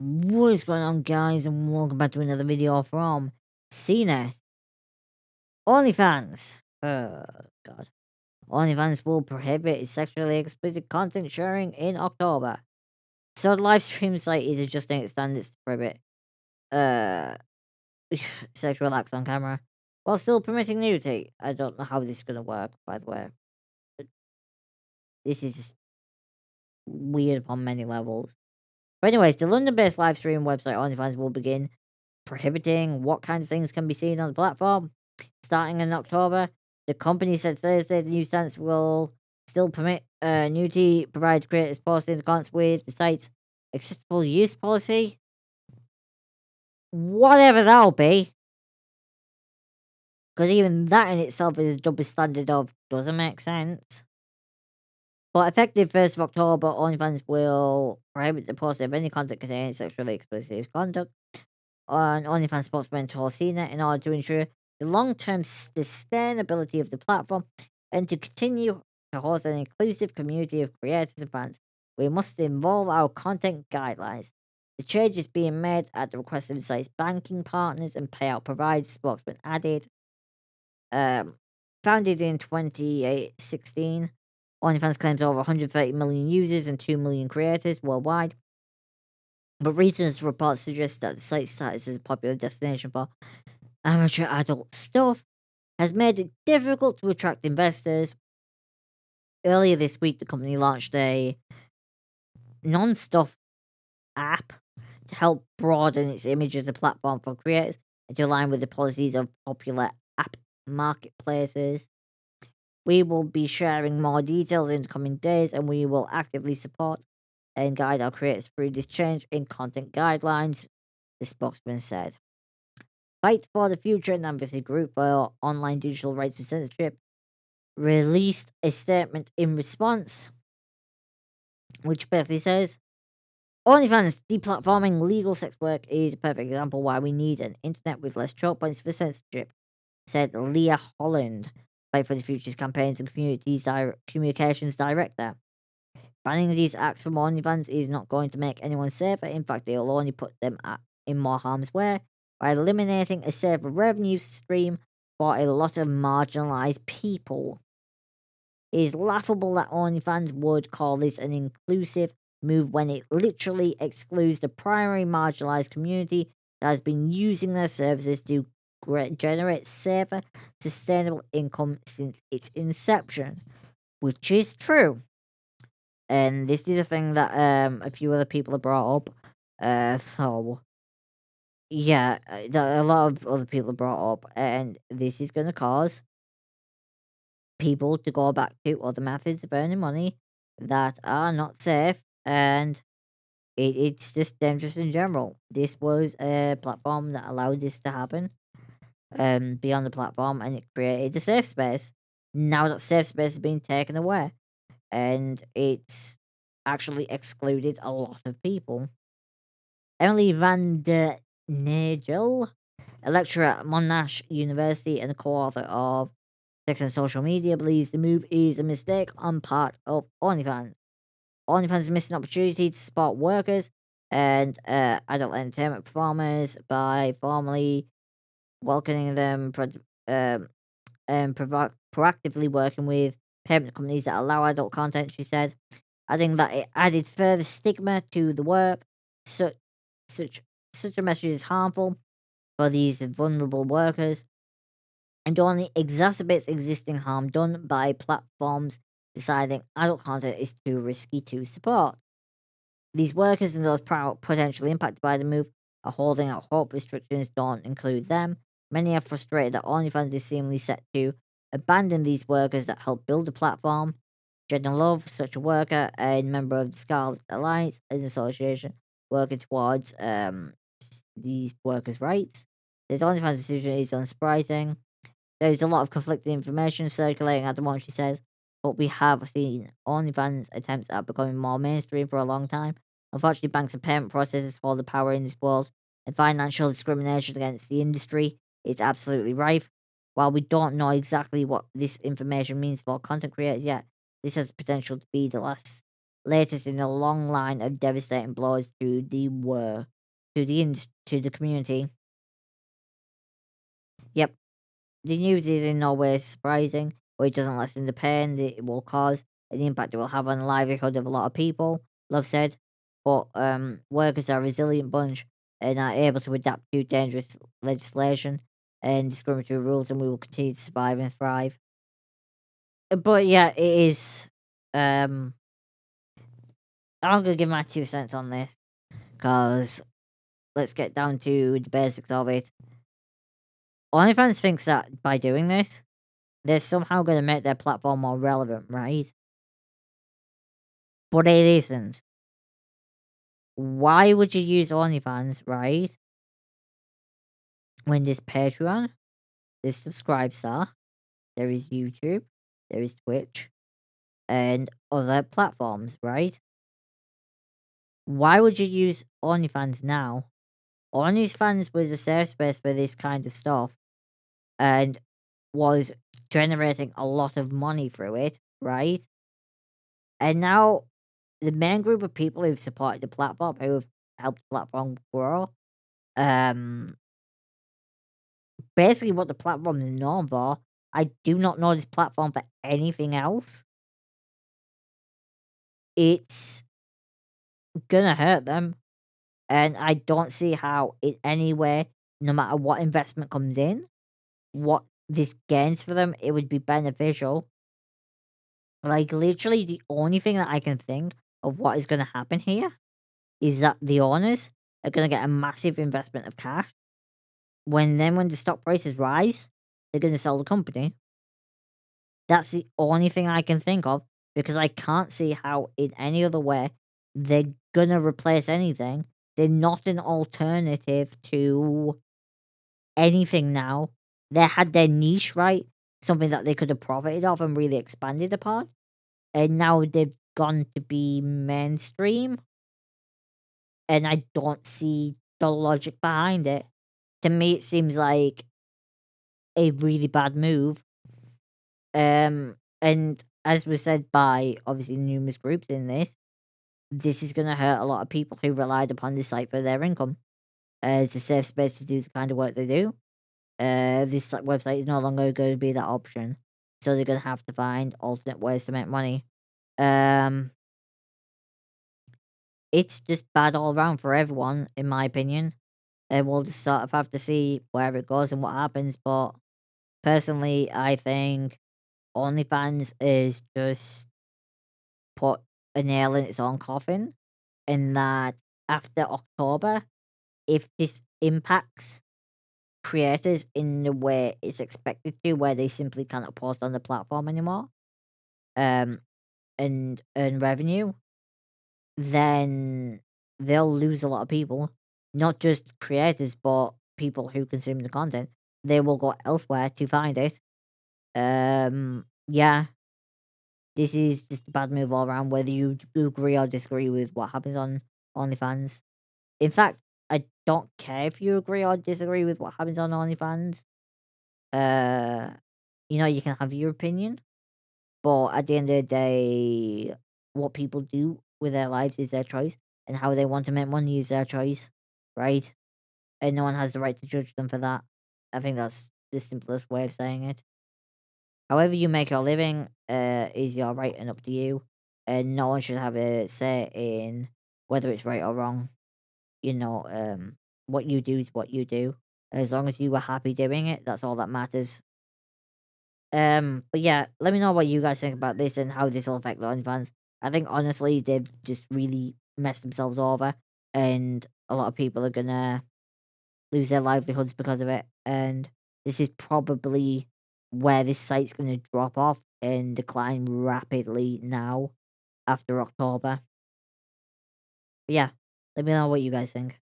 What is going on, guys, and welcome back to another video from CNET. OnlyFans. God. OnlyFans will prohibit sexually explicit content sharing in October. So the live stream site is adjusting its standards to prohibit uh, sexual acts on camera, while still permitting nudity. I don't know how this is going to work, by the way. This is just weird on many levels. But anyways, the London-based live stream website OnlyFans will begin prohibiting what kind of things can be seen on the platform. Starting in October, the company said Thursday the new stance will still permit nudity, provide creators posting in accordance with the site's acceptable use policy. Whatever that'll be. Because even that in itself is a double standard of doesn't make sense. But effective 1st of October, OnlyFans will prohibit the posting of any content containing sexually explicit conduct on OnlyFans spokesman told CNET in order to ensure the long-term sustainability of the platform and to continue to host an inclusive community of creators and fans. We must involve our content guidelines. The change is being made at the request of the site's banking partners and payout providers, spokesman added. Founded in 2016, OnlyFans claims over 130 million users and 2 million creators worldwide. But recent reports suggest that the site's status as a popular destination for amateur adult stuff has made it difficult to attract investors. Earlier this week, the company launched a non-stuff app to help broaden its image as a platform for creators and to align with the policies of popular app marketplaces. We will be sharing more details in the coming days, and we will actively support and guide our creators through this change in content guidelines, the spokesman said. Fight for the Future and Advocacy Group for Online Digital Rights and Censorship released a statement in response, which basically says, OnlyFans deplatforming legal sex work is a perfect example why we need an internet with less choke points for censorship, said Leah Holland, Fight for the Future's campaigns and communications director. Banning these acts from OnlyFans is not going to make anyone safer. In fact, it will only put them in more harm's way by eliminating a safer revenue stream for a lot of marginalized people. It is laughable that OnlyFans would call this an inclusive move when it literally excludes the primary marginalized community that has been using their services to generate safer, sustainable income since its inception, which is true. And this is a thing that a few other people have brought up. So yeah, that a lot of other people have brought up, and this is going to cause people to go back to other methods of earning money that are not safe, and it's just dangerous in general. This was a platform that allowed this to happen, beyond the platform, and it created a safe space. Now that safe space is being taken away, and it's actually excluded a lot of people. Emily van der Nagel, a lecturer at Monash University and a co-author of Sex and Social Media, believes the move is a mistake on part of OnlyFans. OnlyFans missed an opportunity to support workers and adult entertainment performers by formally welcoming them and proactively working with payment companies that allow adult content, she said, adding that it added further stigma to the work. Such a message is harmful for these vulnerable workers and only exacerbates existing harm done by platforms deciding adult content is too risky to support. These workers and those potentially impacted by the move are holding out hope restrictions don't include them. Many are frustrated that OnlyFans is seemingly set to abandon these workers that help build the platform. Jenna Love, such a worker and member of the Scarlet Alliance, an association working towards these workers' rights. This OnlyFans decision is unsurprising. There is a lot of conflicting information circulating at the moment, she says, but we have seen OnlyFans attempts at becoming more mainstream for a long time. Unfortunately, banks and payment processors hold the power in this world, and financial discrimination against the industry is absolutely rife. While we don't know exactly what this information means for content creators yet, this has the potential to be the last latest in a long line of devastating blows to the community. Yep, the news is in no way surprising, but it doesn't lessen the pain that it will cause and the impact it will have on the livelihood of a lot of people, Love said. But workers are a resilient bunch and are able to adapt to dangerous legislation and discriminatory rules, and we will continue to survive and thrive. But yeah, it is. Um, I'm gonna give my 2 cents on this because let's get down to the basics of it. OnlyFans thinks that by doing this, they're somehow gonna make their platform more relevant, right? But it isn't. Why would you use OnlyFans, right? When there's Patreon, there's Subscribestar, there is YouTube, there is Twitch, and other platforms, right? Why would you use OnlyFans now? OnlyFans was a safe space for this kind of stuff and was generating a lot of money through it, right? And now the main group of people who've supported the platform, who have helped the platform grow, um, basically what the platform is known for. I do not know this platform for anything else. It's gonna hurt them, and I don't see how in any way, no matter what investment comes in, what this gains for them, it would be beneficial. Like, literally, the only thing that I can think of what is gonna happen here is that the owners are gonna get a massive investment of cash. When the stock prices rise, they're gonna sell the company. That's the only thing I can think of because I can't see how in any other way they're gonna replace anything. They're not an alternative to anything now. They had their niche, right? Something that they could have profited off and really expanded upon. And now they've gone to be mainstream, and I don't see the logic behind it. To me, it seems like a really bad move. And as was said by obviously numerous groups in this is going to hurt a lot of people who relied upon this site for their income. It's a safe space to do the kind of work they do. This website is no longer going to be that option, so they're going to have to find alternate ways to make money. Um, it's just bad all around for everyone, in my opinion. And we'll just sort of have to see where it goes and what happens. But personally, I think OnlyFans is just put a nail in its own coffin, in that after October, if this impacts creators in the way it's expected to, where they simply cannot post on the platform anymore, um, and earn revenue, then they'll lose a lot of people, not just creators, but people who consume the content. They will go elsewhere to find it. Yeah, this is just a bad move all around, whether you agree or disagree with what happens on OnlyFans. In fact, I don't care if you agree or disagree with what happens on OnlyFans. Uh, you can have your opinion, but at the end of the day, what people do with their lives is their choice, and how they want to make money is their choice, right? And no one has the right to judge them for that. I think that's the simplest way of saying it. However you make your living, is your right and up to you, and no one should have a say in whether it's right or wrong. What you do is what you do. As long as you were happy doing it, that's all that matters. But yeah, let me know what you guys think about this and how this will affect the OnlyFans. I think honestly they've just really messed themselves over, and a lot of people are gonna lose their livelihoods because of it. And this is probably where this site's gonna drop off and decline rapidly now after October. But yeah, let me know what you guys think.